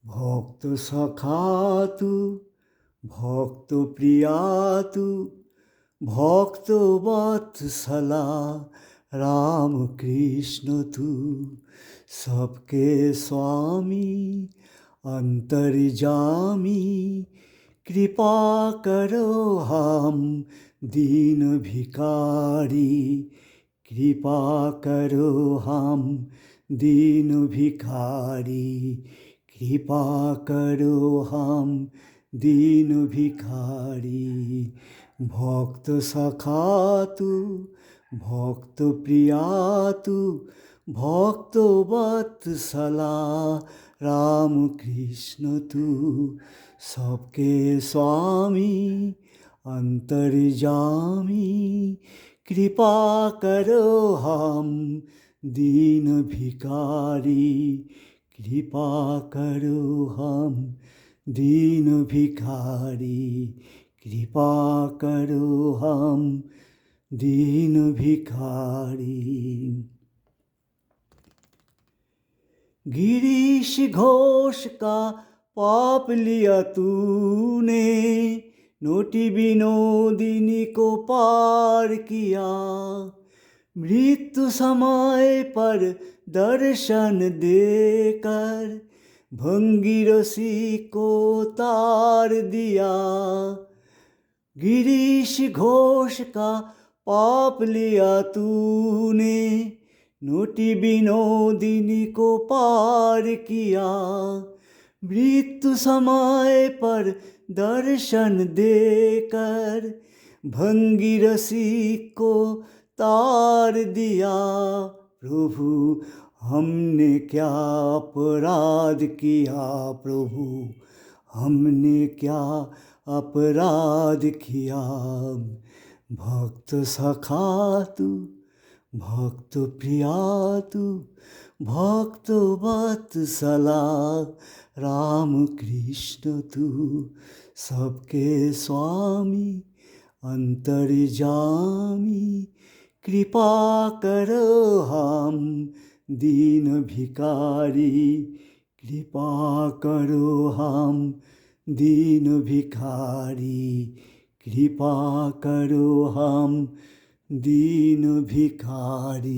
ভক্ত সখা তু, ভক্ত প্রিয়া তু, ভক্ত বৎসলা রাম কৃষ্ণ তু, सबके स्वामी अंतर्जामी, कृपा करो हम दीन भिखारी, कृपा करो हम दीन भिखारी, कृपा करो हम दीन भिखारी। भक्त सखा तू, भक्त प्रिया तू, भक्त वत्सला राम कृष्ण तू, सबके स्वामी अंतर्जामी, कृपा करो हम दीन भिखारी, कृपा करो हम दीन भिखारी, कृपा करो हम दीन भिखारी। गिरीश घोष का पाप लिया तूने, नोटी विनोदिनी को पार किया, मृत्यु समय पर दर्शन देकर भंगी रसी को तार दिया। गिरीश घोष का पाप लिया तूने, नोटी विनोदिनी को पार किया, मृत्यु समय पर दर्शन देकर भंगी रसी को तार दिया। प्रभु हमने क्या अपराध किया, प्रभु हमने क्या अपराध किया। भक्त सखा तू, भक्त प्रिया तू, भक्त वत्सला राम कृष्ण तू, सबके स्वामी अंतर्जामी, कृपा करो हम दीन भिखारी, कृपा करो हम दीन भिखारी, कृपा करो हम दीन भिखारी।